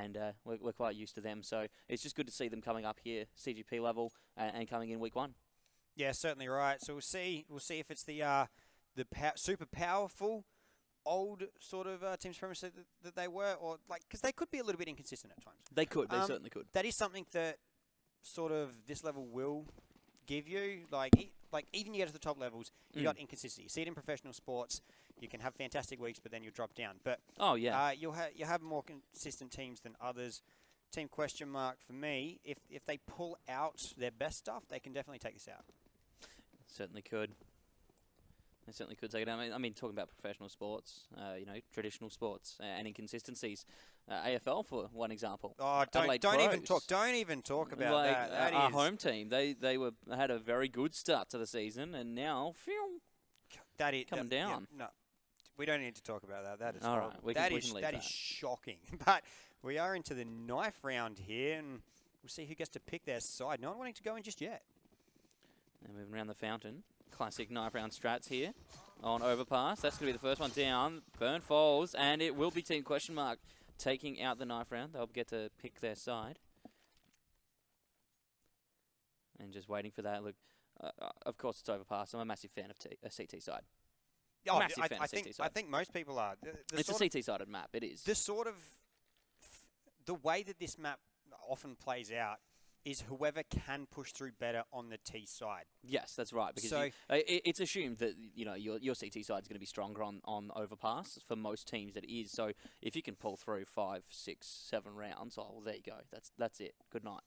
and we're quite used to them. So it's just good to see them coming up here, CGP level, and coming in week 1. Yeah, certainly right. So we'll see if it's the super powerful old sort of teams premise that they were, or like, because they could be a little bit inconsistent at times. They could. They certainly could. That is something that sort of this level will give you. Like even you get to the top levels, you got inconsistency. You see it in professional sports. You can have fantastic weeks, but then you'll drop down. But you'll have more consistent teams than others. Team question mark for me. If they pull out their best stuff, they can definitely take this out. Certainly could. They certainly could take it out. I mean, talking about professional sports, you know, traditional sports and inconsistencies. AFL, for one example. Oh, don't even talk about like, that. Our home team, they had a very good start to the season, and now coming down. Yeah, no, we don't need to talk about that. That is all horrible. right. That is shocking. But we are into the knife round here, and we'll see who gets to pick their side. No one wanting to go in just yet. And moving around the fountain. Classic knife round strats here on overpass. That's going to be the first one down. Burn falls, and it will be team question mark taking out the knife round. They'll get to pick their side. And just waiting for that. Look, of course it's overpass. I'm a massive fan of a CT side. Oh, I think most people are. It's a CT-sided map. It is. The way that this map often plays out is whoever can push through better on the T side. Yes, that's right. Because it's assumed that your CT side is going to be stronger on overpass. For most teams, it is. So if you can pull through 5, 6, 7 rounds, oh well, there you go. That's it. Good night.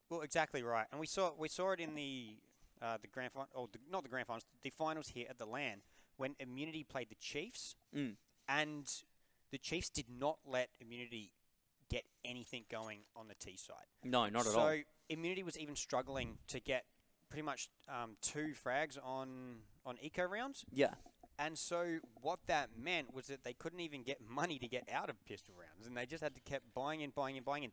Well, exactly right. And we saw it in the grand final, or not the grand finals, the finals here at the LAN when Immunity played the Chiefs, and the Chiefs did not let Immunity get anything going on the T side. No, not at all. So Immunity was even struggling to get pretty much 2 frags on eco rounds. Yeah. And so what that meant was that they couldn't even get money to get out of pistol rounds, and they just had to keep buying in.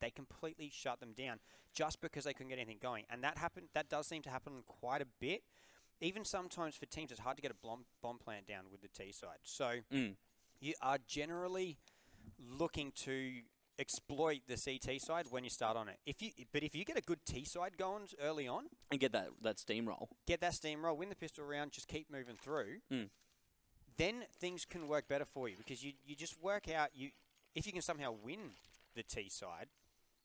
They completely shut them down just because they couldn't get anything going. And that happened. That does seem to happen quite a bit. Even sometimes for teams, it's hard to get a bomb plant down with the T side. So you are generally looking to exploit the CT side when you start on it. But if you get a good T side going early on and get that steamroll, win the pistol round, just keep moving through, then things can work better for you because you just work out if you can somehow win the T side,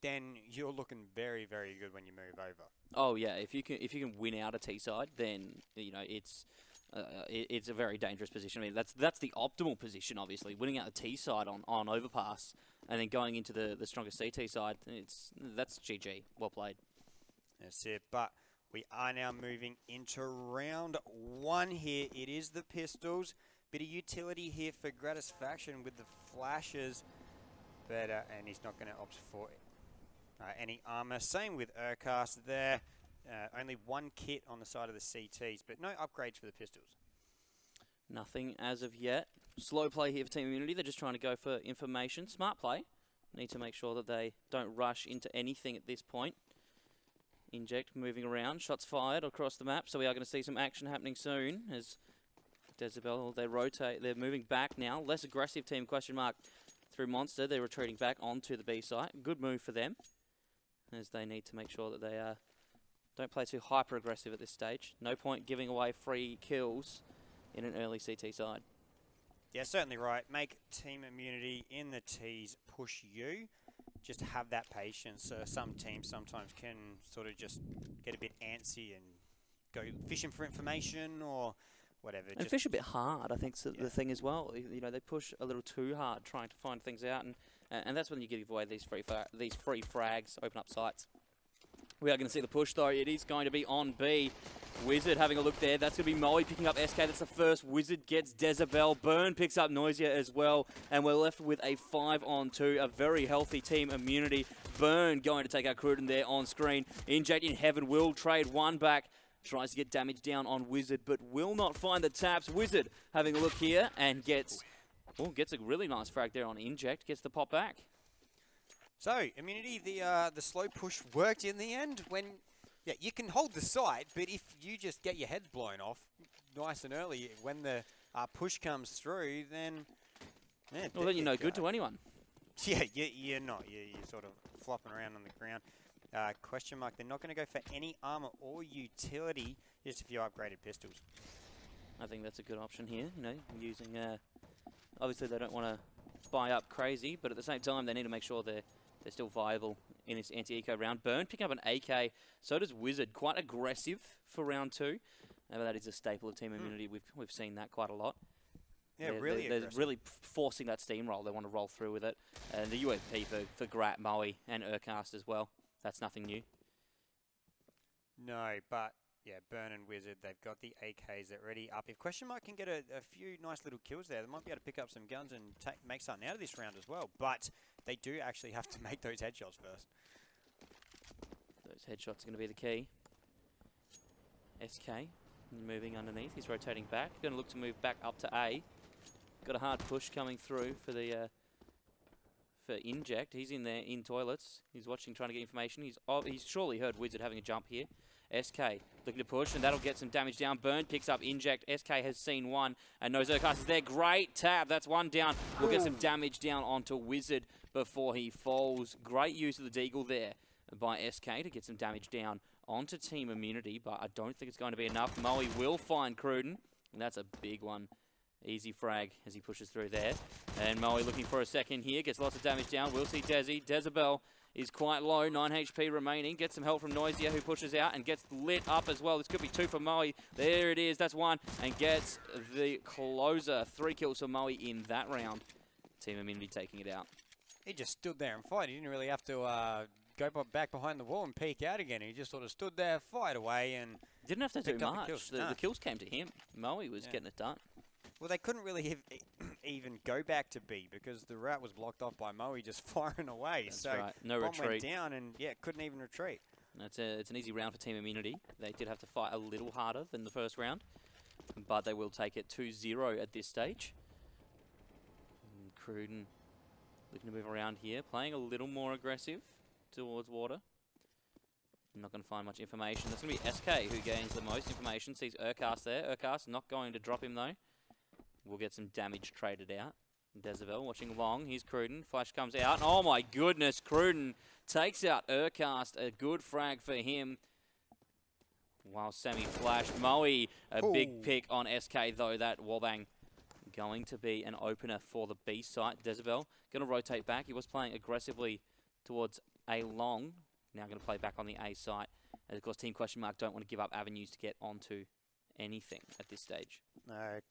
then you're looking very, very good when you move over. Oh yeah, if you can win out a T side, then it's a very dangerous position. I mean, that's the optimal position, obviously. Winning out the T side on overpass, and then going into the strongest CT side, that's GG. Well played. That's it. But we are now moving into round 1 here. It is the pistols. Bit of utility here for Gratisfaction with the flashes. But and he's not going to opt for any armor. Same with Urcast there. Only 1 kit on the side of the CTs, but no upgrades for the pistols. Nothing as of yet. Slow play here for Team Immunity. They're just trying to go for information. Smart play. Need to make sure that they don't rush into anything at this point. Inject moving around. Shots fired across the map, so we are going to see some action happening soon as Decibel, they rotate. They're moving back now. Less aggressive team, question mark, through Monster. They're retreating back onto the B site. Good move for them as they need to make sure that they don't play too hyper-aggressive at this stage. No point giving away free kills in an early CT side. Yeah, certainly right. Make Team Immunity in the T's push you. Just have that patience. Some teams sometimes can sort of just get a bit antsy and go fishing for information or whatever. And fish a bit hard, I think, is the thing as well. They push a little too hard trying to find things out, and that's when you give away these free frags, open up sites. We are going to see the push, though. It is going to be on B. Wizard having a look there. That's going to be Moe picking up SK. That's the first. Wizard gets Decibel. Burn picks up Noisia as well. And we're left with a 5-on-2. A very healthy Team Immunity. Burn going to take out Cruden there on screen. Inject in Heaven will trade 1 back. Tries to get damage down on Wizard, but will not find the taps. Wizard having a look here and gets a really nice frag there on Inject. Gets the pop back. So, Immunity, the slow push worked in the end when, you can hold the site, but if you just get your head blown off nice and early when the push comes through, then... well, then you're no good to anyone. Yeah, you're not. You're sort of flopping around on the ground. Question mark. They're not going to go for any armor or utility. Just a few upgraded pistols. I think that's a good option here. You know, using. Obviously, they don't want to buy up crazy, but at the same time, they need to make sure they're still viable in this anti-eco round. Burn picking up an AK. So does Wizard. Quite aggressive for round 2. That is a staple of Team Immunity. We've seen that quite a lot. Yeah, they're really forcing that steamroll. They want to roll through with it. And the UMP for Grat, Moe, and Urcast as well. That's nothing new. No, but yeah, Burn and Wizard, they've got the AKs already up. If Question Mark can get a few nice little kills there, they might be able to pick up some guns and make something out of this round as well. But they do actually have to make those headshots first. Those headshots are going to be the key. SK moving underneath. He's rotating back. Going to look to move back up to A. Got a hard push coming through for the for Inject. He's in there in toilets. He's watching, trying to get information. He's surely heard Wizard having a jump here. SK looking to push, and that'll get some damage down. Burn picks up Inject. SK has seen one, and knows Urcast is there. Great tab. That's one down. We'll get some damage down onto Wizard before he falls. Great use of the Deagle there by SK to get some damage down onto Team Immunity, but I don't think it's going to be enough. Moe will find Cruden, and that's a big one. Easy frag as he pushes through there. And Moe looking for a second here. Gets lots of damage down. We'll see Desi. Dezabel is quite low. 9 HP remaining. Gets some help from Noisia, who pushes out and gets lit up as well. This could be 2 for Moe. There it is. That's 1. And gets the closer. 3 kills for Moe in that round. Team Immunity taking it out. He just stood there and fight. He didn't really have to go back behind the wall and peek out again. He just sort of stood there, fight away, and didn't have to do much. The kills came to him. Moe was getting it done. Well, they couldn't really even go back to B because the route was blocked off by Moe just firing away. That's so right. No bomb retreat. went down and couldn't even retreat. It's an easy round for Team Immunity. They did have to fight a little harder than the first round, but they will take it 2-0 at this stage. And Cruden looking to move around here, playing a little more aggressive towards water. I'm not going to find much information. That's going to be SK who gains the most information. Sees Urcast there. Urcast not going to drop him though. We'll get some damage traded out. Dezabel watching long. Here's Cruden. Flash comes out. Oh my goodness, Cruden takes out Urcast. A good frag for him. While semi-flash. Moe, a big pick on SK though. That wallbang going to be an opener for the B site. Dezabel going to rotate back. He was playing aggressively towards A long. Now going to play back on the A site. And of course, Team Question Mark don't want to give up avenues to get onto anything at this stage.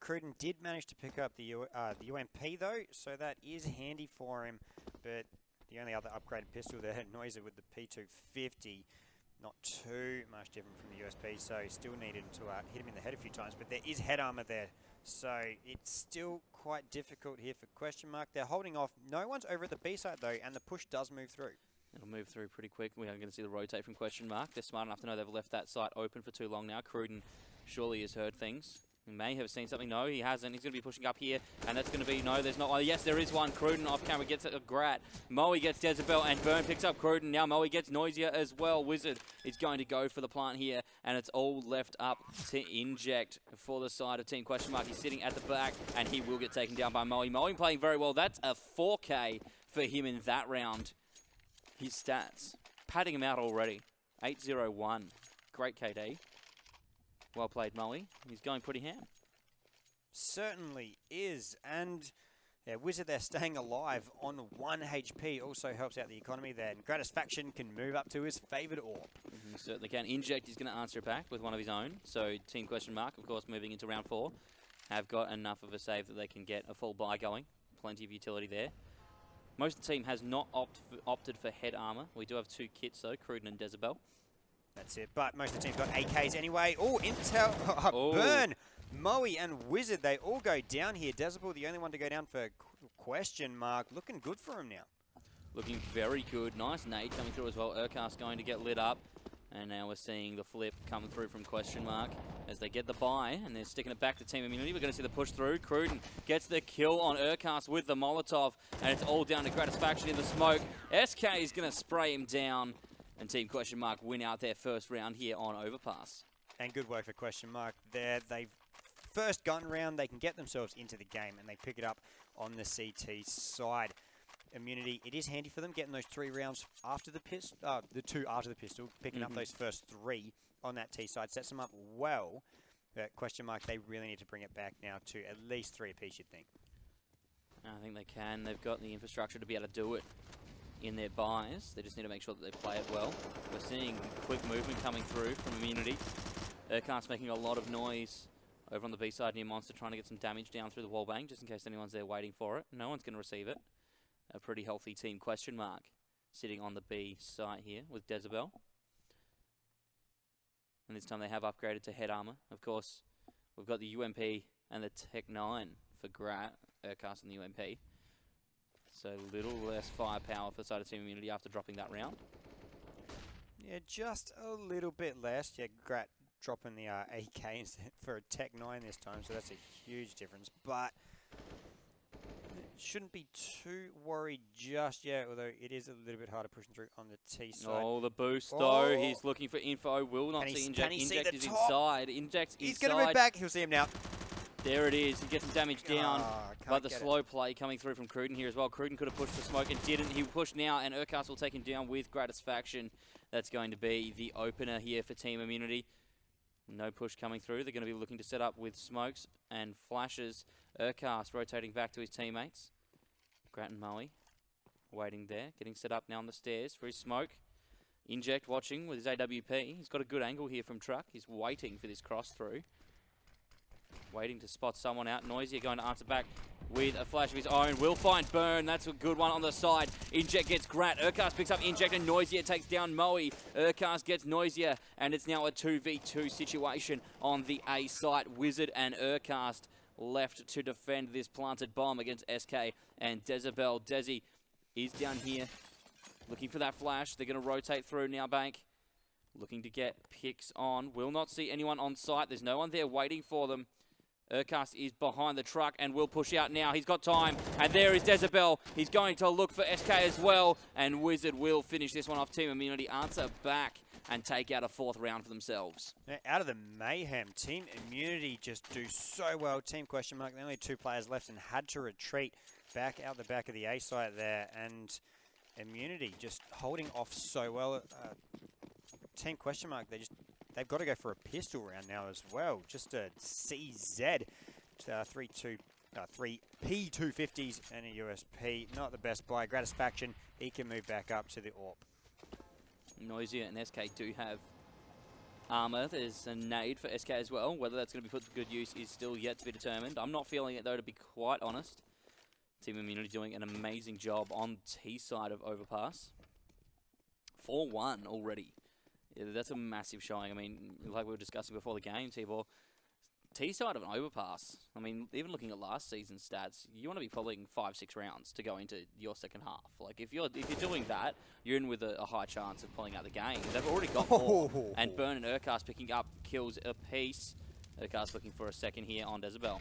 Cruden did manage to pick up the UMP though, so that is handy for him. But the only other upgraded pistol there, Noisia with the P250, not too much different from the USP, so still needed to hit him in the head a few times. But there is head armor there, so it's still quite difficult here for Question Mark. They're holding off. No one's over at the B site though, and the push does move through. It'll move through pretty quick. We are going to see the rotate from Question Mark. They're smart enough to know they've left that site open for too long now. Cruden surely has heard things. He may have seen something. No, he hasn't. He's going to be pushing up here, and that's going to be, no, there's not. Oh, yes, there is one. Cruden off camera gets a Grat. Moe gets Dezabel, and Burn picks up Cruden. Now Moe gets Noisia as well. Wizard is going to go for the plant here, and it's all left up to Inject for the side of Team Question Mark. He's sitting at the back, and he will get taken down by Moe. Moe playing very well. That's a 4K for him in that round. His stats, padding him out already. 8-0-1. Great KD. Well played, Moe. He's going pretty ham. Certainly is. And Wizard there staying alive on 1 HP also helps out the economy there. And Gratisfaction can move up to his favoured orb. He certainly can. Inject is going to answer it back with one of his own. So Team Question Mark, of course, moving into round 4, have got enough of a save that they can get a full buy going. Plenty of utility there. Most of the team has not opted for head armor. We do have 2 kits though, Cruden and Dezabel. That's it, but most of the team's got AKs anyway. Oh, Intel, Burn, Moe and Wizard, they all go down here. Dezabel, the only one to go down for Question Mark. Looking good for him now. Looking very good. Nice nade coming through as well. Urcast going to get lit up. And now we're seeing the flip come through from Question Mark as they get the buy, and they're sticking it back to Team Immunity. We're going to see the push through. Cruden gets the kill on Urcast with the Molotov, and it's all down to Gratisfaction in the smoke. SK is going to spray him down, and Team Question Mark win out their first round here on Overpass. And good work for Question Mark there. They've first gun round, they can get themselves into the game, and they pick it up on the CT side. Immunity. It is handy for them getting those 3 rounds after the pistol, the 2 after the pistol, picking up those first 3 on that T side. Sets them up well. But question mark, they really need to bring it back now to at least 3 apiece, you'd think. I think they can. They've got the infrastructure to be able to do it in their buys. They just need to make sure that they play it well. We're seeing quick movement coming through from Immunity. Urquhart's making a lot of noise over on the B side near Monster, trying to get some damage down through the wallbang, just in case anyone's there waiting for it. No one's going to receive it. A pretty healthy team, question mark, sitting on the B site here with Dezebel. And this time they have upgraded to head armor. Of course, we've got the UMP and the Tech 9 for Grat, Urquhart and the UMP. So a little less firepower for the side of Team Immunity after dropping that round. Yeah, just a little bit less. Yeah, Grat dropping the AK instead for a Tech 9 this time, so that's a huge difference. But shouldn't be too worried just yet, although it is a little bit harder pushing through on the T side. Oh, the boost though. He's looking for info. Will not see Inject. Inject is inside. Inject's inside. He's going to move back. He'll see him now. There it is. He gets some damage down. But the slow play coming through from Cruden here as well. Cruden could have pushed the smoke and didn't. He pushed now, and Urquhart will take him down with Gratisfaction. That's going to be the opener here for Team Immunity. No push coming through. They're going to be looking to set up with smokes and flashes. Urquhart rotating back to his teammates. Grat and Moe waiting there. Getting set up now on the stairs for his smoke. Inject watching with his AWP. He's got a good angle here from Truck. He's waiting for this cross through. Waiting to spot someone out. Noisier going to answer back with a flash of his own. Will find Burn. That's a good one on the side. Inject gets Grat. Urquhart picks up Inject and Noisier takes down Moe. Urquhart gets Noisier, and it's now a 2v2 situation on the A site. Wizard and Urquhart left to defend this planted bomb against SK and Dezebel. Desi is down here looking for that flash. They're going to rotate through now, Bank. Looking to get picks on. Will not see anyone on site. There's no one there waiting for them. Urquhart is behind the truck and will push out now. He's got time. And there is Dezebel. He's going to look for SK as well. And Wizard will finish this one off. Team Immunity answer back and take out a 4th round for themselves. Now, out of the mayhem, Team Immunity just do so well. Team question mark, the only 2 players left and had to retreat back out the back of the A site there. And Immunity just holding off so well. Team question mark, they've got to go for a pistol round now as well. Just a CZ, 3 P250s and a USP. Not the best buy. Gratisfaction, he can move back up to the AWP. Noisier and SK do have armor. There's a nade for SK as well. Whether that's going to be put to good use is still yet to be determined. I'm not feeling it though, to be quite honest. Team Immunity doing an amazing job on T side of Overpass. 4-1 already. Yeah, that's a massive showing. I mean, like we were discussing before the game, T-Ball, T-side of an Overpass. I mean, even looking at last season's stats, you want to be pulling 5-6 rounds to go into your second half. Like, if you're doing that, you're in with a high chance of pulling out the game. They've already got 4, and Burn and Urquhart picking up kills apiece. Urquhart's looking for a second here on Dezebel.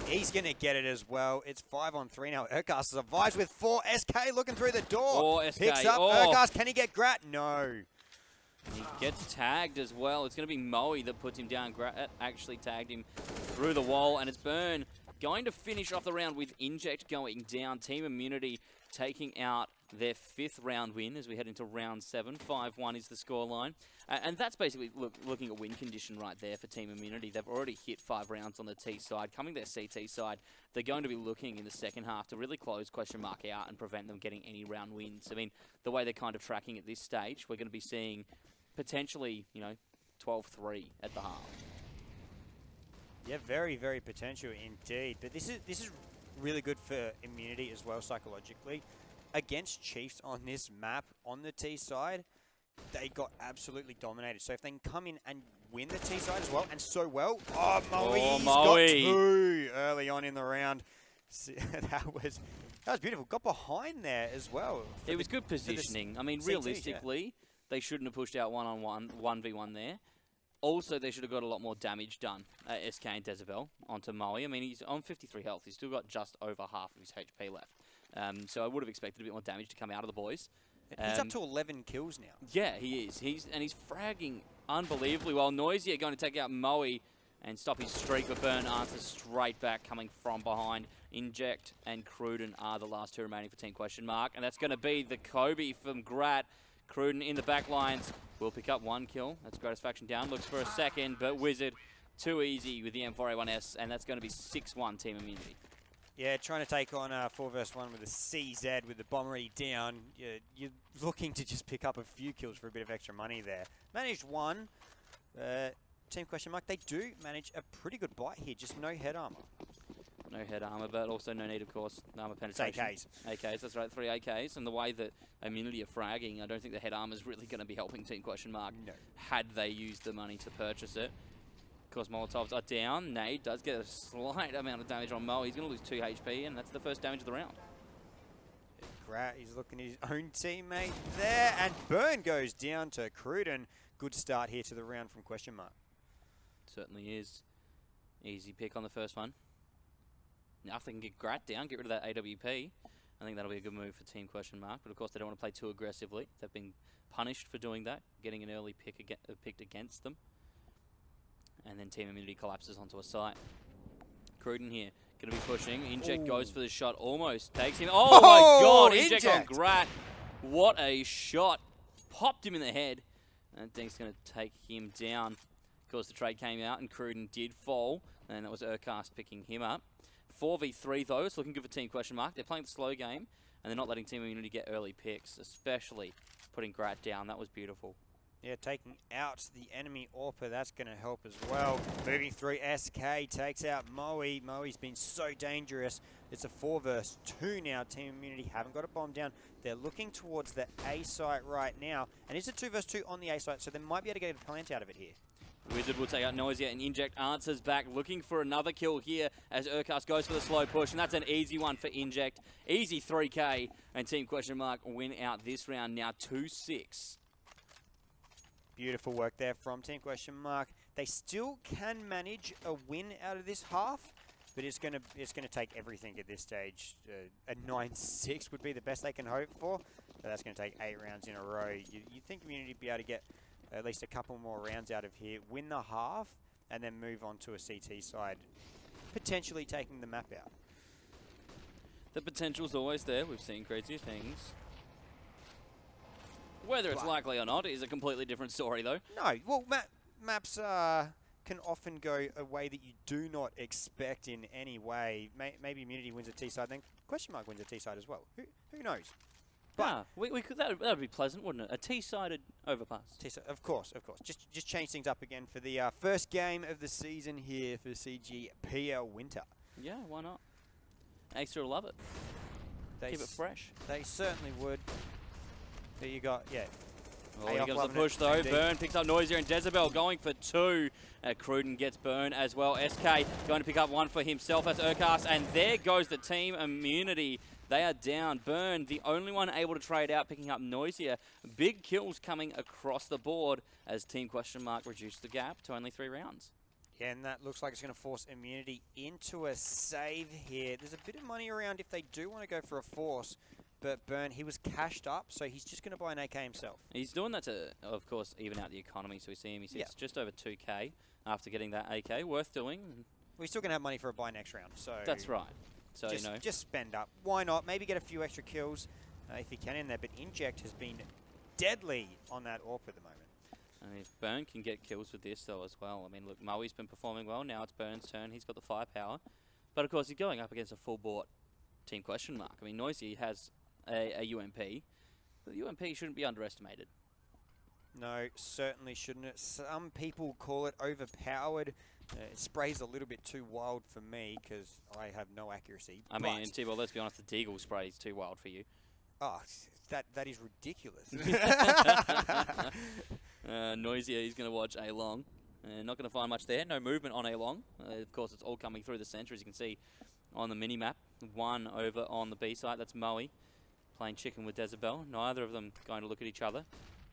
He's going to get it as well. It's 5-on-3 now. Urquhart survives with 4. SK looking through the door. SK. Picks up Urquhart. Can he get Grat? No. He gets tagged as well. It's going to be Moe that puts him down. Grat actually tagged him through the wall, and it's Burn going to finish off the round with Inject going down. Team Immunity taking out their 5th round win as we head into round 7. 5-1 is the scoreline. And that's basically looking at win condition right there for Team Immunity. They've already hit 5 rounds on the T side. Coming their CT side, they're going to be looking in the second half to really close question mark out and prevent them getting any round wins. I mean, the way they're kind of tracking at this stage, we're going to be seeing potentially, 12-3 at the half. Yeah, very, very potential indeed. But this is really good for Immunity as well psychologically. Against Chiefs on this map, on the T side, they got absolutely dominated. So if they can come in and win the T side as well, and so well, Moe's got 2 early on in the round. That was beautiful. Got behind there as well. It was good positioning. I mean, realistically, they shouldn't have pushed out 1-on-1, 1v1 there. Also, they should have got a lot more damage done, SK and Dezebel, onto Moe. I mean, he's on 53 health. He's still got just over half of his HP left. So I would have expected a bit more damage to come out of the boys. He's up to 11 kills now. Yeah, he is. He's fragging unbelievably well. Noisier going to take out Moe. and stop his streak, but Burn answers straight back coming from behind. Inject and Cruden are the last two remaining for Team Question Mark, and that's going to be the Kobe from Grat. Cruden in the back lines will pick up one kill. That's Gratisfaction down, looks for a second, but Wizard too easy with the M4A1S, and that's going to be 6-1 Team Immunity. Yeah, trying to take on 4 vs 1 with a CZ with the bomb already down. You're looking to just pick up a few kills for a bit of extra money there. Managed one. Team Question Mark, they do manage a pretty good bite here, just no head armor. No head armor, but also no need, of course, armor penetration. It's AKs. AKs, that's right, 3 AKs. And the way that Immunity are fragging, I don't think the head armor is really going to be helping Team Question Mark. No. Had they used the money to purchase it. Of course, Molotovs are down. Nade does get a slight amount of damage on Mo. He's going to lose 2 HP, and that's the first damage of the round. Grat, he's looking at his own teammate there, and Burn goes down to Cruden. Good start here to the round from Question Mark. Certainly is. Easy pick on the first one. Now, if they can get Grat down, get rid of that AWP, I think that'll be a good move for Team Question Mark. But of course, they don't want to play too aggressively. They've been punished for doing that, getting an early pick picked against them. And then Team Immunity collapses onto a site. Cruden here, going to be pushing. Inject goes for the shot, almost takes him. Oh my god, Inject on Grat. What a shot. Popped him in the head. And I think it's going to take him down. Of course, the trade came out and Cruden did fall. And that was Urcast picking him up. 4v3 though, it's looking good for Team Question Mark. They're playing the slow game, and they're not letting Team Immunity get early picks, especially putting Grat down. That was beautiful. Yeah, taking out the enemy AWPer, that's going to help as well. Moving through, SK takes out Moe. Moe's been so dangerous. It's a 4 vs 2 now. Team Immunity haven't got a bomb down. They're looking towards the A site right now, and it's a 2 vs 2 on the A site, so they might be able to get a plant out of it here. Wizard will take out Noisia, and Inject answers back, looking for another kill here as Urcast goes for the slow push, and that's an easy one for Inject. Easy 3K, and Team Question Mark win out this round now 2-6. Beautiful work there from Team Question Mark. They still can manage a win out of this half, but it's gonna take everything at this stage. A 9-6 would be the best they can hope for, but that's gonna take 8 rounds in a row. You'd think Immunity would be able to get at least a couple more rounds out of here, win the half, and then move on to a CT side, potentially taking the map out. The potential's always there. We've seen crazy things. Whether it's likely or not is a completely different story, though. No, well, maps can often go a way that you do not expect in any way. Maybe Immunity wins a T side, then Question Mark wins a T side as well. Who knows? But we could, that would be pleasant, wouldn't it? A T-sided overpass. T-side, of course. Just change things up again for the first game of the season here for CGPL Winter. Yeah, why not? Extra love it. Keep it fresh. They certainly would. There you got, yeah. Oh, here comes the push though. Burn picks up Noisia and Jezebel going for 2. Cruden gets Burn as well. SK going to pick up 1 for himself as Urcast, and there goes the Team Immunity. They are down. Burn, the only one able to trade out, picking up Noisia. Big kills coming across the board as Team Question Mark reduced the gap to only 3 rounds. Yeah, and that looks like it's going to force Immunity into a save here. There's a bit of money around if they do want to go for a force. But Burn, he was cashed up, so he's just going to buy an AK himself. He's doing that to, of course, even out the economy. So we see him, he sits just over 2K after getting that AK. Worth doing. Well, he's still going to have money for a buy next round. So that's right. So, just spend up. Why not? Maybe get a few extra kills if he can in there. But Inject has been deadly on that AWP at the moment. I mean, if Burn can get kills with this, though, as well. I mean, look, Moe's been performing well. Now it's Burn's turn. He's got the firepower. But, of course, he's going up against a full-bought Team Question Mark. I mean, Noisia has a UMP. But the UMP shouldn't be underestimated. No, certainly shouldn't it. Some people call it overpowered. It sprays a little bit too wild for me because I have no accuracy. I mean, T-Ball, let's be honest, the Deagle spray is too wild for you. Oh, that is ridiculous. Noisia, he's going to watch A-Long. Not going to find much there. No movement on A-Long. Of course, it's all coming through the center, as you can see on the mini-map. 1 over on the B side, that's Moe playing chicken with Jezebel. Neither of them going to look at each other.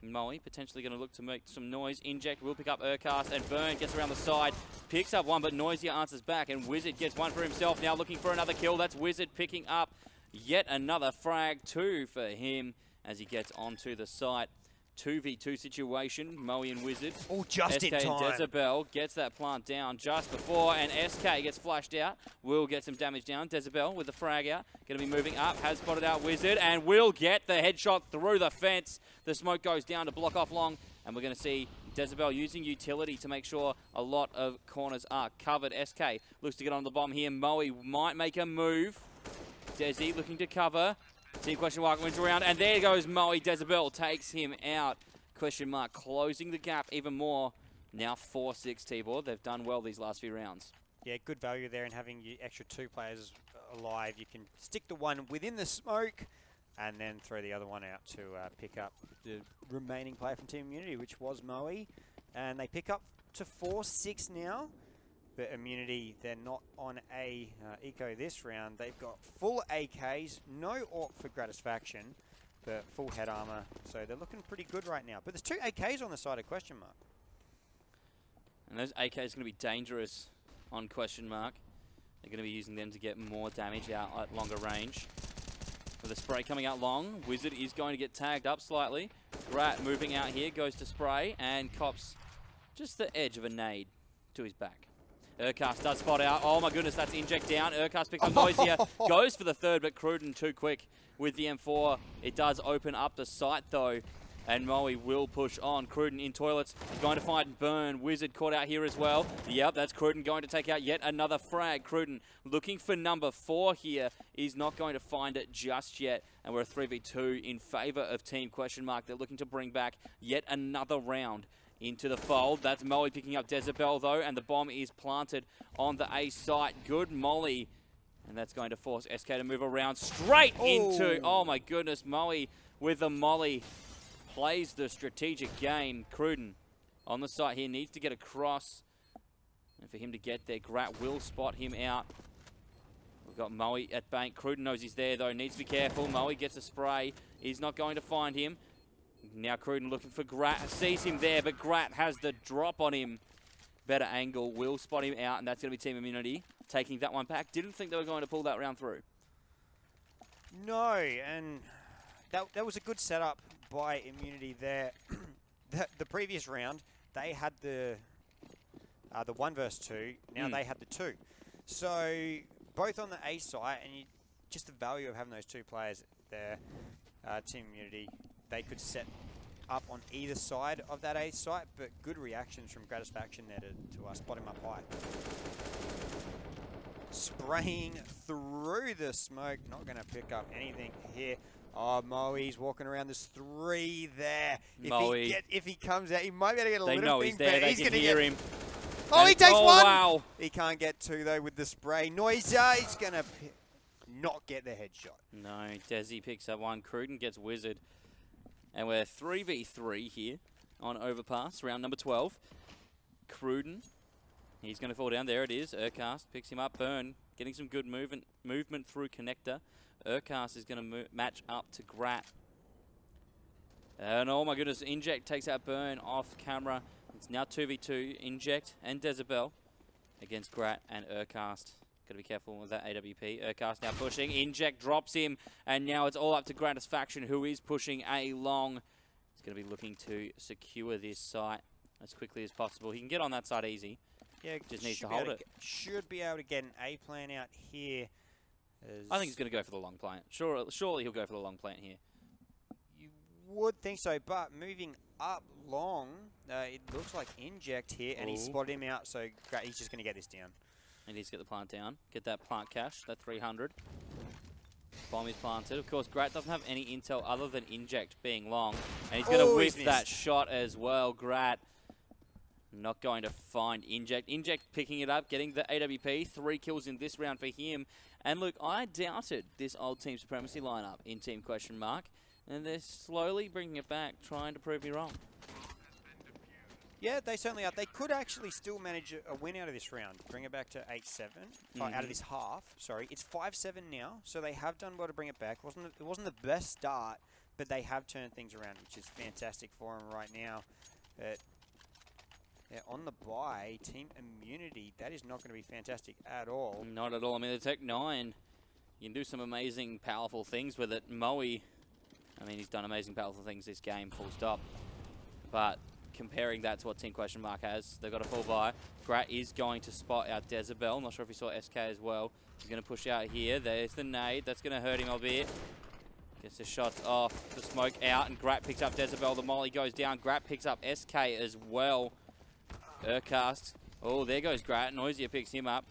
Moe potentially going to look to make some noise. Inject will pick up Urcast, and Burn gets around the side, picks up 1, but Noisia answers back, and Wizard gets 1 for himself. Now looking for another kill. That's Wizard picking up yet another frag, 2 for him as he gets onto the site. 2v2 situation. Moe and Wizard. Oh, just SK in time. and Dezabel gets that plant down just before, and SK gets flashed out. Will get some damage down. Dezabel with the frag out. Going to be moving up. Has spotted out Wizard, and will get the headshot through the fence. The smoke goes down to block off Long, and we're going to see Dezabel using utility to make sure a lot of corners are covered. SK looks to get on the bomb here. Moe might make a move. Desi looking to cover. Team Question Mark wins around, and there goes Moe. Dezabel takes him out. Question Mark closing the gap even more. Now 4-6 T-Board. They've done well these last few rounds. Yeah, good value there in having your extra 2 players alive. You can stick the one within the smoke and then throw the other one out to pick up the remaining player from Team Immunity, which was Moe. And they pick up to 4-6 now. But Immunity, they're not on a eco this round. They've got full AKs, no AWP for Gratisfaction, but full head armor. So they're looking pretty good right now. But there's 2 AKs on the side of Question Mark. And those AKs are going to be dangerous on Question Mark. They're going to be using them to get more damage out at longer range. With the spray coming out long, Wizard is going to get tagged up slightly. Grat moving out here, goes to spray, and cops just the edge of a nade to his back. Urcast does spot out. Oh my goodness, that's inject down. Urcast picks up Noisier. Goes for the third, but Cruden too quick with the M4. It does open up the site though. And Moe will push on. Cruden in toilets. He's going to find Burn. Wizard caught out here as well. Yep, that's Cruden going to take out yet another frag. Cruden looking for number 4 here. He's not going to find it just yet. And we're a 3v2 in favor of Team Question Mark. They're looking to bring back yet another round into the fold. That's Moe picking up Dezabel though, and the bomb is planted on the A site. Good Molly. And that's going to force SK to move around straight into, oh my goodness, Moe with the molly. Plays the strategic game. Cruden on the site here needs to get across. And for him to get there, Grat will spot him out. We've got Moe at bank. Cruden knows he's there though, needs to be careful. Moe gets a spray. He's not going to find him. Now Cruden looking for Grat, sees him there, but Grat has the drop on him. Better angle, will spot him out, and that's going to be Team Immunity taking that one back. Didn't think they were going to pull that round through. No, and that was a good setup by Immunity there. The previous round, they had the 1 versus 2, now they had the 2. So, both on the A site, and just the value of having those 2 players there, Team Immunity, they could set up on either side of that A site, but good reactions from Gratisfaction there to spot him up high. Spraying through the smoke, not going to pick up anything here. Oh, Moe's walking around. There's 3 there. If he comes out, he might be able to get a little thing. They know he's there. They can hear him. Oh, he takes 1. Wow. He can't get 2 though with the spray. Noiser, he's going to not get the headshot. No, Desi picks up 1. Cruden gets Wizard. And we're 3v3 here on Overpass, round number 12. Cruden, he's going to fall down. There it is. Urcast picks him up. Burn getting some good movement through connector. Urcast is going to match up to Grat. And oh my goodness, Inject takes out Burn off camera. It's now 2v2, Inject and Dezabel against Grat and Urcast. Got to be careful with that AWP. Urcast now pushing. Inject drops him. And now it's all up to Gratisfaction, who is pushing A long. He's going to be looking to secure this site as quickly as possible. He can get on that side easy. Yeah, just needs to hold it. Should be able to get an A plan out here. I think he's going to go for the long plant. Surely he'll go for the long plant here. You would think so, but moving up long, it looks like Inject here, and he spotted him out, so he's just going to get this down. He needs to get the plant down. Get that plant cache, that 300. Bomb is planted. Of course, Grat doesn't have any intel other than Inject being long. And he's going to whiff that shot as well. Grat not going to find Inject. Inject picking it up, getting the AWP. 3 kills in this round for him. And look, I doubted this old Team Supremacy lineup in Team Question Mark. And they're slowly bringing it back, trying to prove me wrong. Yeah, they certainly are. They could actually still manage a win out of this round. Bring it back to 8-7. Out of this half, sorry. It's 5-7 now, so they have done well to bring it back. It wasn't the best start, but they have turned things around, which is fantastic for them right now. But yeah, on the bye, Team Immunity, that is not going to be fantastic at all. Not at all. I mean, the Tech 9, you can do some amazing, powerful things with it. Moe I mean, he's done amazing powerful things this game, full stop. But comparing that to what Team Question Mark has, they've got a full buy. Grat is going to spot out Dezabel. Not sure if he saw SK as well. He's going to push out here. There's the nade. That's going to hurt him a bit. Gets the shots off. The smoke out, and Grat picks up Dezabel. The molly goes down. Grat picks up SK as well. Urcast. Oh, there goes Grat. Noisia picks him up.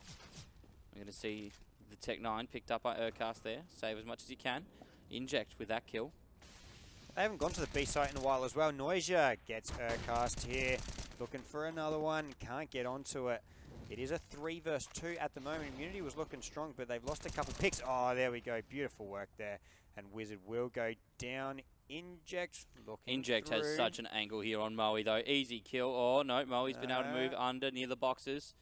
We're going to see the Tech 9 picked up by Urcast there. Save as much as he can. Inject with that kill. They haven't gone to the B site in a while as well. Noisia gets Urcast here. Looking for another one. Can't get onto it. It is a 3 versus 2 at the moment. Immunity was looking strong, but they've lost a couple picks. Oh, there we go. Beautiful work there. And Wizard will go down. Inject. Inject has such an angle here on Moe, though. Easy kill. Oh, no. Moe's been able to move under near the boxes.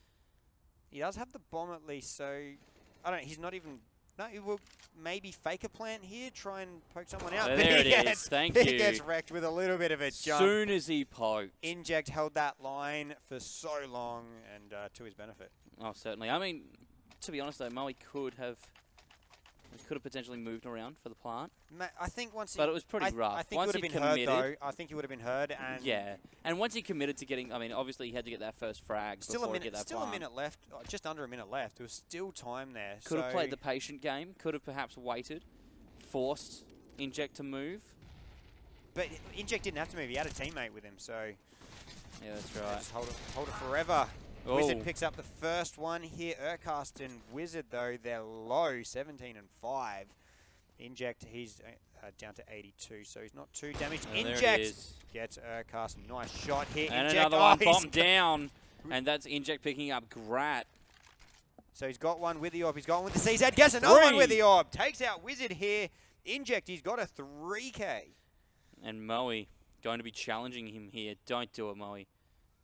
He does have the bomb at least, so... I don't know. He's not even... No, he will maybe fake a plant here, try and poke someone out. Oh, there it is. Thank you. He gets wrecked with a little bit of a jump. Soon as he poked. Inject held that line for so long, and to his benefit. Oh, certainly. I mean, to be honest, though, Moe could have potentially moved around for the plant. I think once he... But it was pretty rough. I think he would have been heard, though. I think he would have been heard, and... Yeah. And once he committed to getting... I mean, obviously, he had to get that first frag still before a minute, he get that still plant. a minute left. Just under a minute left. There was still time there. Could have played the patient game. Could have perhaps waited. Forced Inject to move. But Inject didn't have to move. He had a teammate with him, so... Yeah, that's right. Just hold it forever. Oh. Wizard picks up the first one here. Urcast and Wizard, though, they're low, 17 and 5. Inject, he's down to 82, so he's not too damaged. Oh, Inject gets Urcast. Nice shot here. And Inject, another one bombed down. And that's Inject picking up Grat. So he's got one with the orb. He's got one with the CZ. Gets another one with the orb. Takes out Wizard here. Inject, he's got a 3K. And Moe going to be challenging him here. Don't do it, Moe.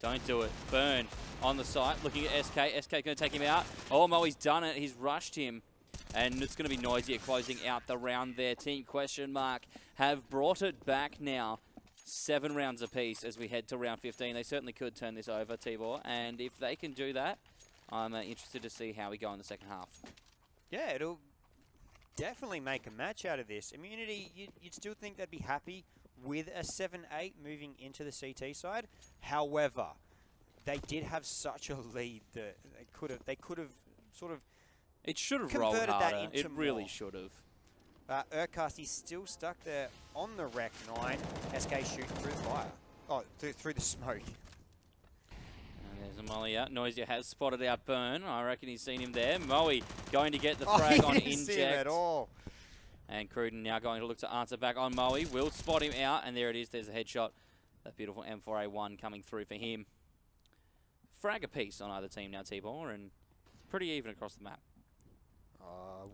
Don't do it. Burn on the site. Looking at SK. SK going to take him out. Oh, Moe's done it. He's rushed him. And it's going to be Noisia closing out the round there. Team Question Mark have brought it back now. 7 rounds apiece as we head to round 15. They certainly could turn this over, Tibor. And if they can do that, I'm interested to see how we go in the second half. Yeah, it'll definitely make a match out of this. Immunity, you'd still think they'd be happy with a 7-8 moving into the CT side. However, they did have such a lead that they could have sort of... It should have rolled harder. It really should have. Urcast, he's still stuck there on the Rec 9. SK shooting through the fire. Oh, through the smoke. And there's a molly out. Noisia has spotted out Burn. I reckon he's seen him there. Moe going to get the frag on Inject. See him at all. And Cruden now going to look to answer back on Moe. Will spot him out, and there it is. There's a headshot. That beautiful M4A1 coming through for him. Frag apiece on either team now, Tibor, and pretty even across the map.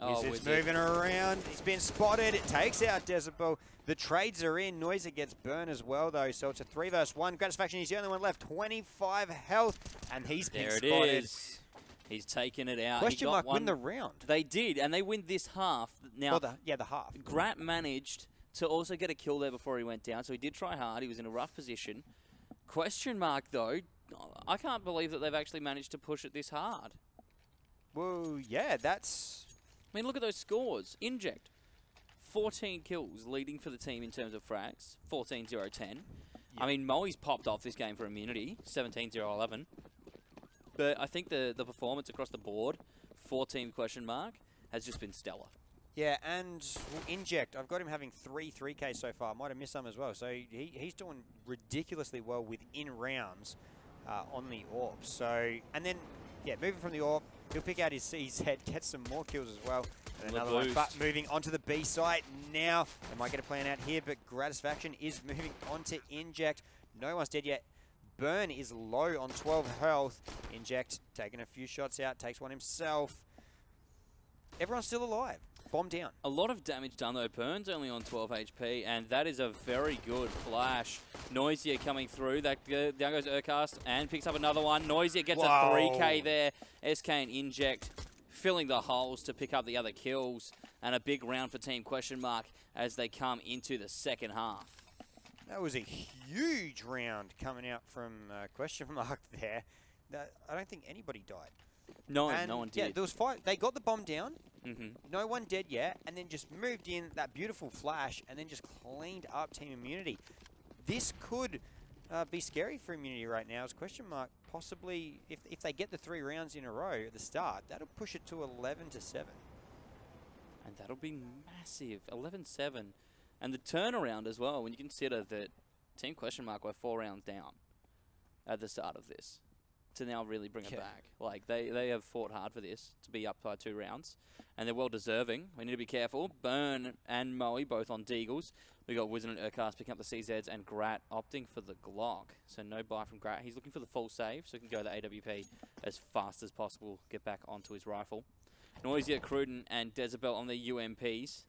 Wizard's moving around. He's been spotted. It takes out Dezabel. The trades are in. Noisia gets Burn as well, though. So it's a 3 versus 1. Gratisfaction, he's the only one left. 25 health. And he's been spotted. There it is. He's taken it out. Question Mark win the round. They did, and they win this half. Now, the half. Grat managed to also get a kill there before he went down. So he did try hard. He was in a rough position. Question Mark, though, I can't believe that they've actually managed to push it this hard. Well, yeah, that's... I mean, look at those scores. Inject, 14 kills, leading for the team in terms of frags, 14-0-10. Yep. I mean, Moe's popped off this game for Immunity, 17-0-11. But I think the performance across the board for Team Question Mark has just been stellar. Yeah, and Inject, I've got him having 3Ks so far. Might have missed some as well. So he's doing ridiculously well within rounds on the orb. So, and then, yeah, moving from the orb, he'll pick out his CZ, get some more kills as well. And another one, but moving onto the B site now. They might get a plan out here, but Gratisfaction is moving onto Inject. No one's dead yet. Burn is low on 12 health. Inject taking a few shots out, takes one himself. Everyone's still alive. Bomb down. A lot of damage done though. Burn's only on 12 HP, and that is a very good flash. Noisia coming through. Down goes Urcast and picks up another one. Noisia gets a 3K there. SK and Inject filling the holes to pick up the other kills. And a big round for Team Question Mark as they come into the second half. That was a huge round coming out from Question Mark there. I don't think anybody died. No one did. Yeah, there was 5. They got the bomb down. Mm-hmm. No one dead yet, and then just moved in that beautiful flash, and then just cleaned up Team Immunity. This could be scary for Immunity right now. As question mark, possibly if they get the 3 rounds in a row at the start, that'll push it to 11-7. And that'll be massive, 11-7. And the turnaround as well, when you consider that Team Question Mark were 4 rounds down at the start of this, to now really bring it back. Like, they have fought hard for this, to be up by 2 rounds. And they're well deserving. We need to be careful. Burn and Moe both on Deagles. We got Wizard and Urcast picking up the CZs, and Grat opting for the Glock. So no buy from Grat. He's looking for the full save, so he can go the AWP as fast as possible, get back onto his rifle. Noisy at Cruden and Dezabel on the UMPs.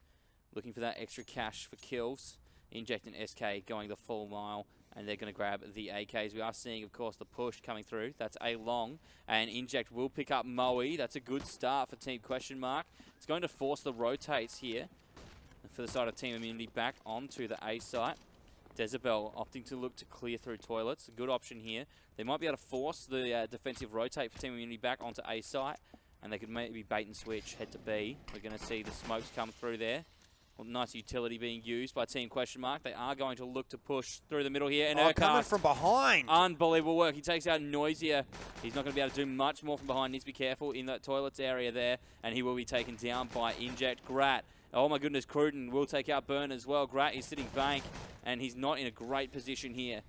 Looking for that extra cash for kills. Inject and SK going the full mile, and they're going to grab the AKs. We are seeing, of course, the push coming through. That's a long, and Inject will pick up Moe. That's a good start for Team Question Mark. It's going to force the rotates here for the side of Team Immunity back onto the A site. Dezabel opting to look to clear through toilets. A good option here. They might be able to force the defensive rotate for Team Immunity back onto A site, and they could maybe bait and switch, head to B. We're going to see the smokes come through there. Well, nice utility being used by Team Question Mark. They are going to look to push through the middle here. And coming from behind. Unbelievable work. He takes out Noisier. He's not going to be able to do much more from behind. Needs to be careful in that toilets area there. And he will be taken down by Inject. Grat. Oh my goodness, Cruden will take out Burn as well. Grat is sitting bank, and he's not in a great position here.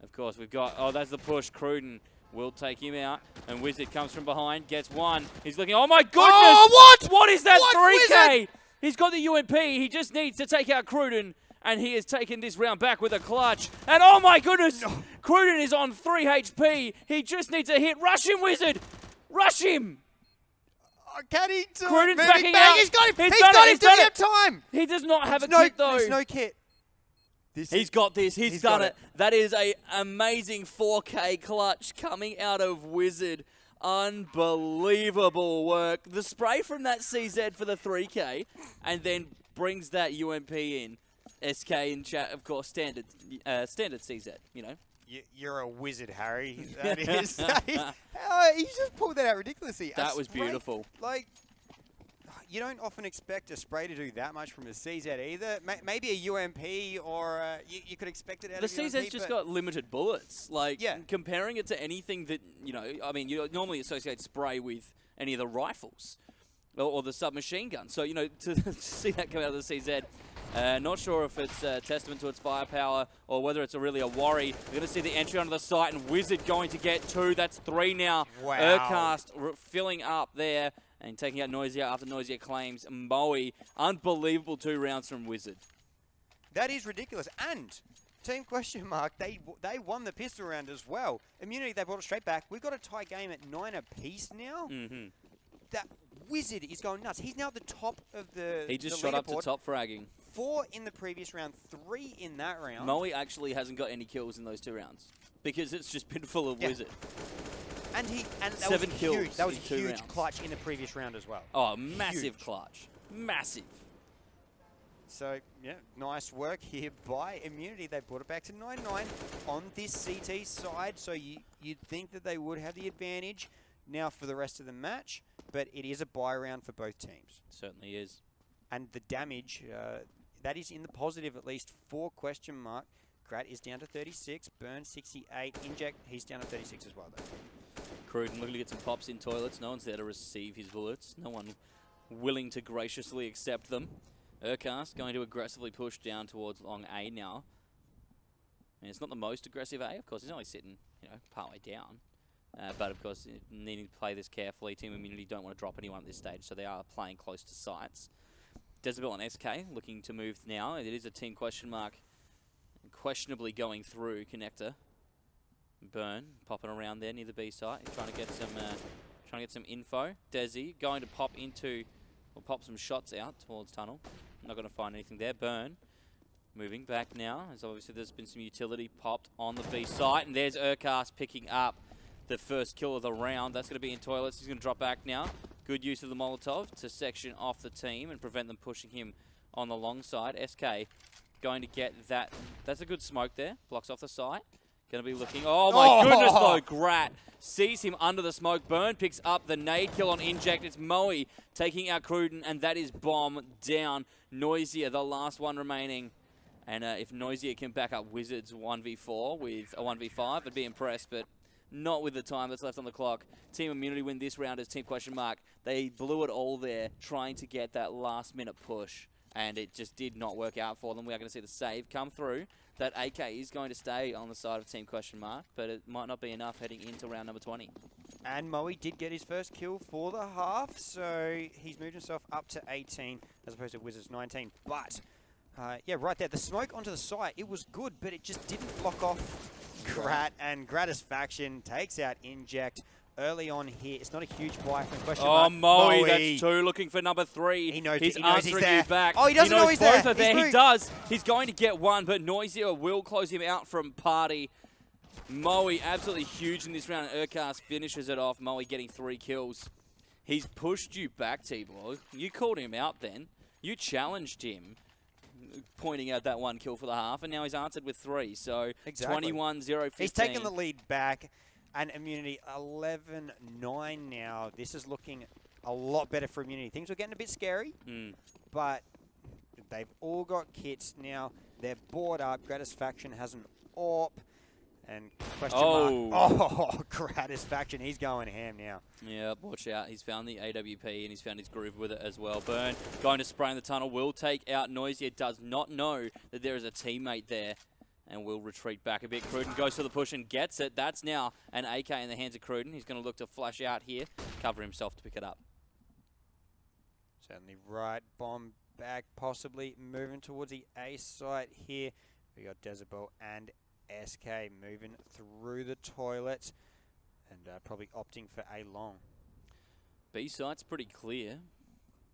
Of course, we've got, oh, that's the push. Cruden will take him out, and Wizard comes from behind, gets one. He's looking, oh my goodness! Oh, what? What is that 3K? Wizard? He's got the UMP. He just needs to take out Cruden, and he has taken this round back with a clutch. And oh my goodness, no. Cruden is on 3 HP. He just needs a hit. Rush him, Wizard! Rush him! Can he do Cruden's backing out. He's got him! He's got him! Does he have time? He does not have a kit, though. There's no kit. He's got this. He's done it. That is an amazing 4K clutch coming out of Wizard. Unbelievable work. The spray from that CZ for the 3K, and then brings that UMP in. SK in chat, of course, standard CZ, you know. You're a wizard, Harry. That is. He just pulled that out ridiculously. That was beautiful. Like, you don't often expect a spray to do that much from a CZ either. Maybe a UMP, or you could expect it out of the CZ's just got limited bullets. Like, comparing it to anything that, you know, I mean, you normally associate spray with any of the rifles or the submachine gun. So, you know, to see that come out of the CZ, not sure if it's a testament to its firepower or whether it's really a worry. We're going to see the entry onto the site, and Wizard going to get 2. That's 3 now. Wow. Urcast filling up there and taking out Noisier after Noisier claims Moe. Unbelievable 2 rounds from Wizard. That is ridiculous. And Team Question Mark, they won the pistol round as well. Immunity, they brought it straight back. We've got a tie game at 9 apiece now. Mm-hmm. That Wizard is going nuts. He's now at the top of the He just shot up to top fragging. 4 in the previous round, 3 in that round. Moe actually hasn't got any kills in those 2 rounds because it's just been full of Wizard. And that 7 was kills. Huge. That was a 2 huge rounds. clutch in the previous round as well. Oh, massive clutch. Massive. So, yeah, nice work here by Immunity. They brought it back to 9-9 on this CT side. So you'd think that they would have the advantage now for the rest of the match. But it is a bye round for both teams. Certainly is. And the damage, that is in the positive at least for Question Mark. Grat is down to 36. Burn 68. Inject, he's down to 36 as well, though. Cruden looking to get some pops in toilets. No one's there to receive his bullets. No one willing to graciously accept them. Urcast going to aggressively push down towards long A now. And it's not the most aggressive A, of course. He's only sitting, you know, partway down. But of course, needing to play this carefully. Team Immunity don't want to drop anyone at this stage, so they are playing close to sites. Dezabel and SK looking to move now. It is a Team Question Mark questionably going through connector. Burn popping around there near the B site, trying to get some info. Desi going to pop some shots out towards tunnel. Not going to find anything there. Burn moving back now, as obviously there's been some utility popped on the B site, and there's Urcast picking up the first kill of the round. That's going to be in toilets. He's going to drop back now. Good use of the Molotov to section off the team and prevent them pushing him on the long side. SK going to get that. That's a good smoke there. Blocks off the site. Going to be looking. Oh my goodness, though. Grat sees him under the smoke. Burn picks up the nade kill on Inject. It's Moe taking out Cruden, and that is Bomb down. Noisier, the last one remaining. And if Noisier can back up Wizards 1v4 with a 1v5, I'd be impressed, but not with the time that's left on the clock. Team Immunity win this round as Team Question Mark. They blew it all there trying to get that last-minute push, and it just did not work out for them. We are going to see the save come through. That AK is going to stay on the side of Team Question Mark, but it might not be enough heading into round number 20. And Moe did get his first kill for the half, so he's moved himself up to 18 as opposed to Wizards 19. But, yeah, right there, the smoke onto the site, it was good, but it just didn't lock off Grat, and Gratisfaction takes out Inject early on here. It's not a huge buy from Question Mark. Moe, that's 2 looking for number 3. He knows he's he's there. You back. Oh, he doesn't know he's both there. Are there. He does. He's going to get one, but Noisier will close him out from party. Moe absolutely huge in this round. Urcast finishes it off. Moe getting 3 kills. He's pushed you back, T-Boy. You called him out then. You challenged him, pointing out that 1 kill for the half, and now he's answered with 3. So exactly. 21-0-15. He's taken the lead back. And Immunity 11-9 now. This is looking a lot better for Immunity. Things were getting a bit scary, but they've all got kits now. They're bored up. Gratisfaction has an AWP. And Question Mark. Oh, Gratisfaction. He's going ham now. Yeah, watch out. He's found the AWP and he's found his groove with it as well. Burn going to spray in the tunnel. Will take out Noisier. Does not know that there is a teammate there. And will retreat back a bit. Cruden goes for the push and gets it. That's now an AK in the hands of Cruden. He's going to look to flash out here, cover himself to pick it up. Certainly right. Bomb back, possibly moving towards the A site here. We got Desibel and SK moving through the toilet and probably opting for A long. B site's pretty clear.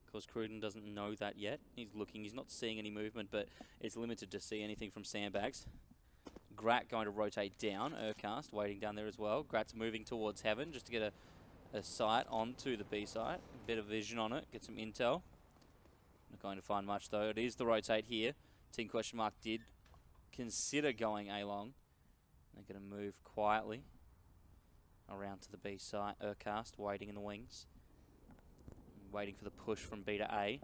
Of course, Cruden doesn't know that yet. He's looking. He's not seeing any movement, but it's limited to see anything from Sandbags. Grat going to rotate down. Urcast waiting down there as well. Grat's moving towards Heaven just to get a sight onto the B site. A bit of vision on it. Get some intel. Not going to find much, though. It is the rotate here. Team Question Mark did consider going A-long. They're going to move quietly around to the B site. Urcast waiting in the wings. Waiting for the push from B to A.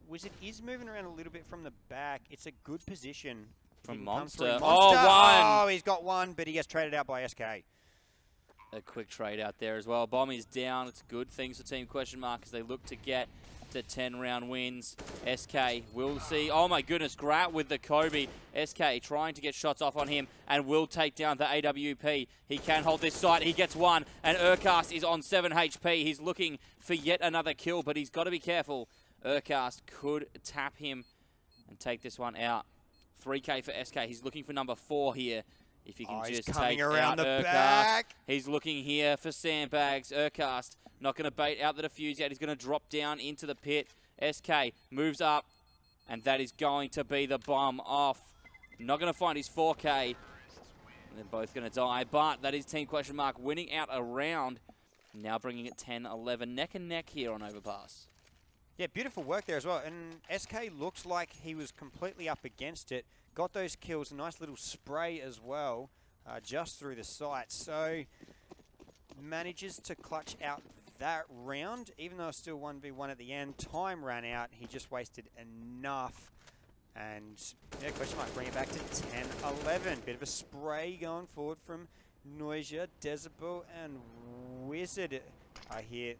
Wizard is moving around a little bit from the back. It's a good position. From Monster. Monster. Oh, he's got one, but he gets traded out by SK. A quick trade out there as well. Bomb is down. It's good things for Team Question Mark as they look to get to 10-round wins. SK will see. Oh my goodness, Grat with the Kobe. SK trying to get shots off on him and will take down the AWP. He can hold this site. He gets one, and Urcast is on 7 HP. He's looking for yet another kill, but he's got to be careful. Urcast could tap him and take this one out. 3K for SK. He's looking for number 4 here. If you can just take out the Urcast. back. He's looking here for Sandbags. Urcast not going to bait out the defuse yet. He's going to drop down into the pit. SK moves up, and that is going to be the bomb off. Not going to find his 4K. And they're both going to die, but that is Team Question Mark winning out a round. Now bringing it 10-11, neck and neck here on Overpass. Yeah, beautiful work there as well. And SK looks like he was completely up against it. Got those kills, a nice little spray as well, just through the site. So, manages to clutch out that round, even though it's still 1v1 at the end. Time ran out. He just wasted enough. And, yeah, Question Mark bring it back to 10-11. Bit of a spray going forward from Noisia, Desibel, and Wizard. I hear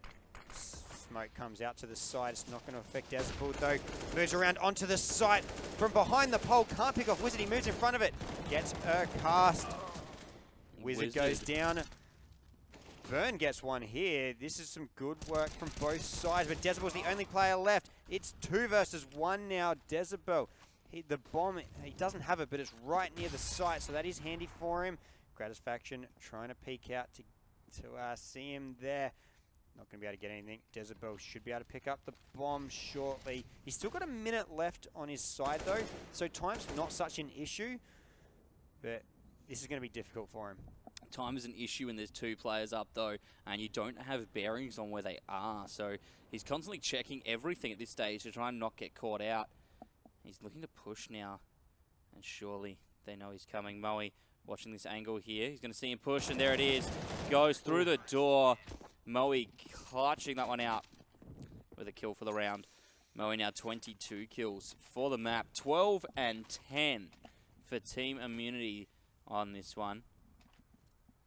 smoke comes out to the side. It's not going to affect Desibel, though. Moves around onto the site from behind the pole. Can't pick off Wizard. He moves in front of it. Gets a cast. Wizard goes down. Vern gets one here. This is some good work from both sides, but Desibel's the only player left. It's 2 versus 1 now. Desibel, the bomb, he doesn't have it, but it's right near the site, so that is handy for him. Gratisfaction trying to peek out to see him there. Not going to be able to get anything. Desibel should be able to pick up the bomb shortly. He's still got a minute left on his side, though, so time's not such an issue, but this is going to be difficult for him. Time is an issue when there's 2 players up, though, and you don't have bearings on where they are. So he's constantly checking everything at this stage to try and not get caught out. He's looking to push now, and surely They know he's coming. Moe watching this angle here. He's going to see him push, and there it is. Goes through the door. Moe clutching that one out with a kill for the round. Moe now 22 kills for the map. 12 and 10 for Team Immunity on this one.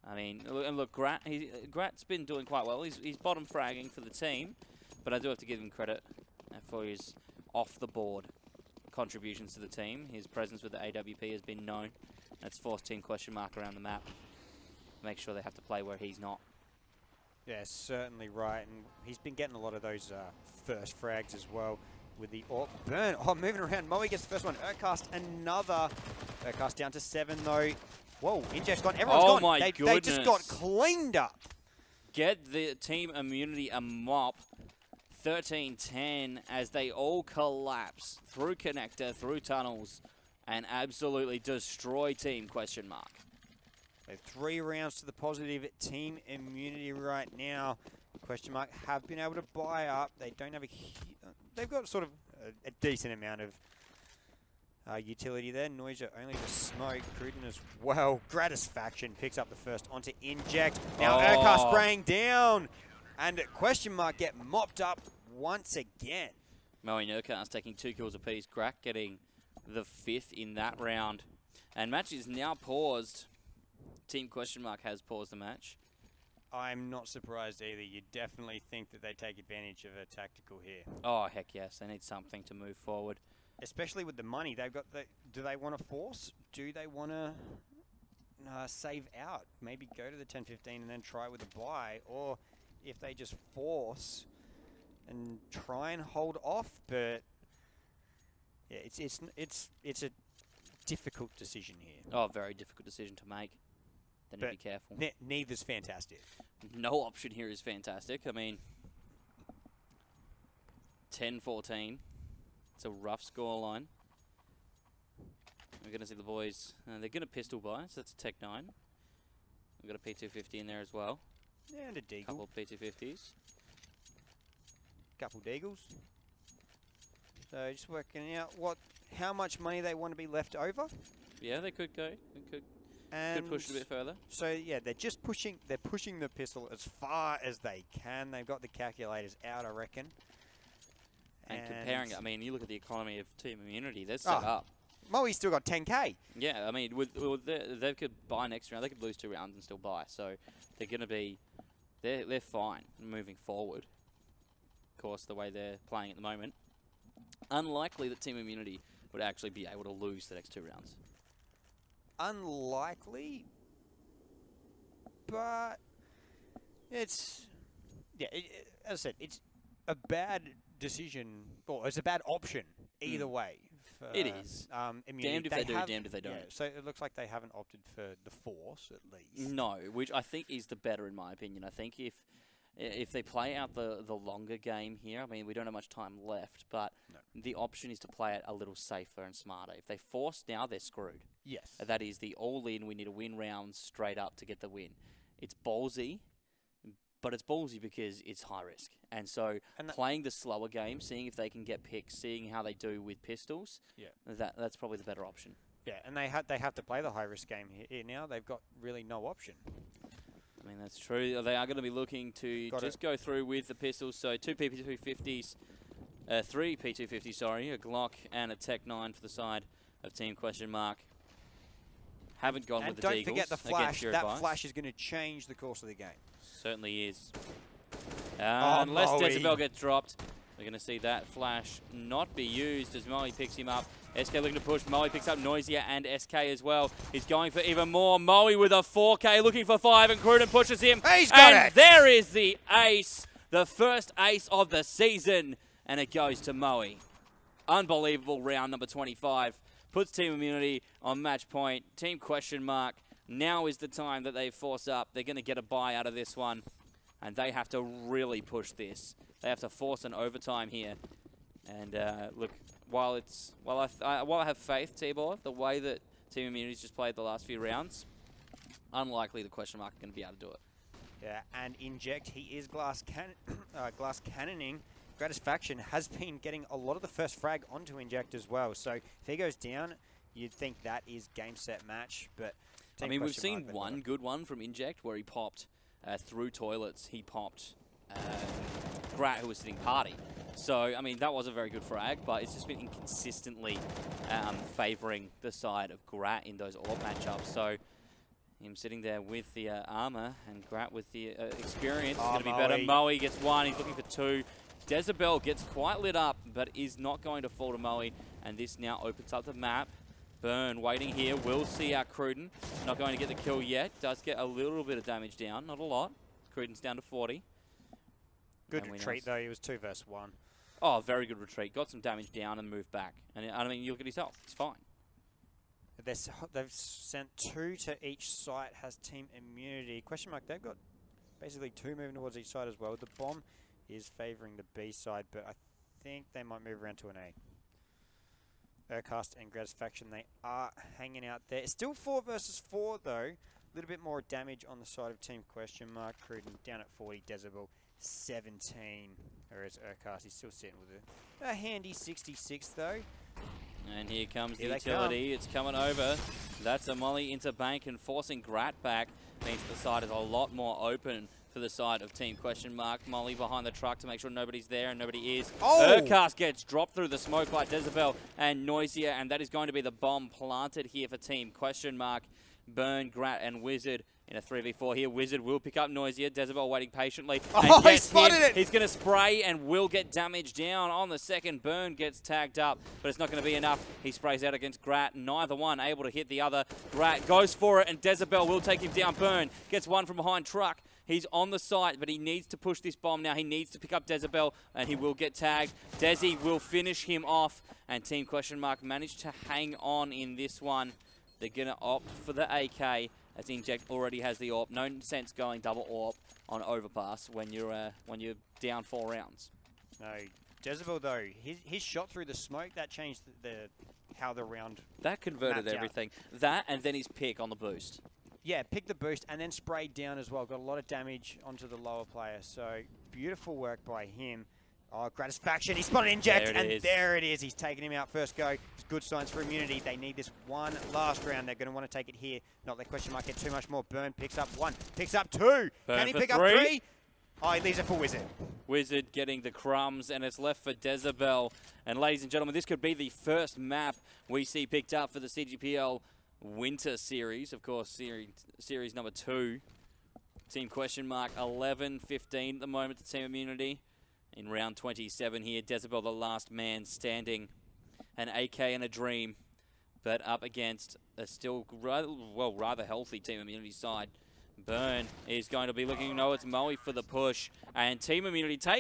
I mean, and look, Grat's been doing quite well. He's bottom fragging for the team, but I do have to give him credit for his off-the-board contributions to the team. His presence with the AWP has been known. That's forced Team Question Mark around the map. Make sure they have to play where he's not. Yeah, certainly right. And he's been getting a lot of those first frags as well with the burn. Oh, moving around. Moe gets the first one. Urcast another. Urcast down to 7 though. Whoa, Inject's gone. Everyone's gone. My they goodness. They just got cleaned up. Get the Team Immunity a mop. 13-10 as they all collapse through connector, through tunnels, and absolutely destroy Team Question Mark. So 3 rounds to the positive at Team Immunity right now. Question Mark have been able to buy up. They don't have they've got sort of a decent amount of utility there. Noisia only for smoke. Cruden as well. Gratisfaction picks up the first onto Inject. Now Urcast spraying down. And Question Mark get mopped up once again. Moe and Urcast taking 2 kills apiece. Grak getting the 5th in that round. And match is now paused. Team Question Mark has paused the match. I'm not surprised either. You definitely think that they take advantage of a tactical here. Oh, heck yes. They need something to move forward. Especially with the money. They've got do they want to force? Do they want to save out? Maybe go to the 10-15 and then try with a buy? Or if they just force and try and hold off, but yeah, it's a difficult decision here. Oh, very difficult decision to make. Then but be careful. Neither's fantastic. No option here is fantastic. I mean, 10-14. It's a rough scoreline. We're going to see the boys. They're going to pistol buy, so that's a Tech 9. We've got a P250 in there as well. And a Deagle. Couple of P250s. Couple Deagles. So just working out how much money they want to be left over. Yeah, they could go. They could push it a bit further. So yeah, they're just pushing. They're pushing the pistol as far as they can. They've got the calculators out, I reckon. And comparing it, I mean, you look at the economy of Team Immunity. They're set up. Moe's still got 10k. Yeah, I mean, they could buy next round. They could lose 2 rounds and still buy. So they're going to be, they're fine moving forward. Of course, the way they're playing at the moment, unlikely that Team Immunity would actually be able to lose the next 2 rounds. Unlikely, but it's as I said, it's a bad decision, or it's a bad option either way. It is. Damned if they do, damned if they don't. Yeah, so it looks like they haven't opted for the force at least. No, which I think is the better in my opinion. I think if they play out the longer game here, I mean, we don't have much time left, but the option is to play it a little safer and smarter. If they force now, they're screwed. Yes. That is the all-in, we need to win rounds straight up to get the win. It's ballsy, but it's ballsy because it's high risk. And so playing the slower game, seeing if they can get picks, seeing how they do with pistols, that's probably the better option. Yeah, and they have to play the high-risk game here now. They've got really no option. I mean, that's true. They are going to be looking to go through with the pistols. So 2 P250s, 3 P250s, sorry, a Glock and a Tech 9 for the side of Team Question Mark. Haven't gone with the Deagles. And don't forget the flash. That flash is going to change the course of the game. Certainly is. Unless Decibel gets dropped, we're going to see that flash not be used as Moe picks him up. SK looking to push. Moe picks up Noisia and SK as well. He's going for even more. Moe with a 4K looking for 5, and Cruden pushes him. He's got it! There is the ace. The first ace of the season. And it goes to Moe. Unbelievable round number 25. Puts Team Immunity on match point. Team Question Mark. Now is the time that they force up. They're going to get a buy out of this one. And they have to really push this. They have to force an overtime here. And look, while I have faith, T-Ball, the way that Team Immunity's just played the last few rounds, unlikely the Question Mark are going to be able to do it. Yeah, and Inject, he is glass cannoning. Gratisfaction has been getting a lot of the first frag onto Inject as well. So if he goes down, You'd think that is game, set, match, but... I mean, we've seen one good one from Inject where he popped through toilets. He popped Grat, who was sitting party. So, I mean, that was a very good frag, but it's just been inconsistently favouring the side of Grat in those AWP matchups. So, him sitting there with the armor and Grat with the experience is going to be better. Moe gets one. He's looking for two. Dezebel gets quite lit up, but is not going to fall to Moe. And this now opens up the map. Burn waiting here. Will see out Cruden. Not going to get the kill yet. Does get a little bit of damage down. Not a lot. Cruden's down to 40. Good retreat, though. He was 2 versus 1. Oh, very good retreat. Got some damage down and moved back. And I mean, you look at his health. It's fine. They've sent 2 to each site. Has team immunity. Question mark. They've got basically 2 moving towards each side as well. The bomb is favouring the B side, but I think they might move around to an A. Urcast and Gratisfaction, they are hanging out there. It's still 4 versus 4, though. A little bit more damage on the side of team question mark. Cruden down at 40. Dezebel 17. Whereas Urcast is still sitting with a handy 66, though. And here comes the utility. It's coming over. That's a molly into bank and forcing Grat back. Means the side is a lot more open for the side of team question mark. Molly behind the truck to make sure nobody's there, and nobody is. Oh! Urcast gets dropped through the smoke by Dezebel and Noisia, and that is going to be the bomb planted here for team question mark. Burn, Grat, and Wizard in a 3v4 here. Wizard will pick up Noisia. Dezebel waiting patiently. Oh, he spotted it! He's going to spray and will get damage down on the second. Burn gets tagged up, but it's not going to be enough. He sprays out against Grat. Neither one able to hit the other. Grat goes for it, and Dezebel will take him down. Burn gets one from behind truck. He's on the site, but he needs to push this bomb now. He needs to pick up Dezebel, and he will get tagged. Desi will finish him off, and team question mark managed to hang on in this one. They're going to opt for the AK, as Inject already has the AWP. No sense going double AWP on overpass when you're down 4 rounds. No, Dezebel though, his shot through the smoke, that changed how the round. That converted everything. Out. That and then his pick on the boost. Yeah, picked the boost and then sprayed down as well. Got a lot of damage onto the lower player. So beautiful work by him. Oh, Gratisfaction, he spotted Inject, there it is. He's taking him out first go. It's good signs for immunity. They need this one last round. They're going to want to take it here. Not let question mark get too much more. Burn picks up 1, picks up 2. Burn Can he pick 3. up 3? Oh, he leaves it for Wizard. Wizard getting the crumbs, and it's left for Dezebel. And ladies and gentlemen, this could be the first map we see picked up for the CGPL Winter Series. Of course, series number 2. Team question mark 11-15 at the moment to team immunity. In round 27 here, Dezebel the last man standing. An AK and a dream, but up against a still rather healthy team immunity side. Burn is going to be looking, no, it's Moe for the push. And team immunity take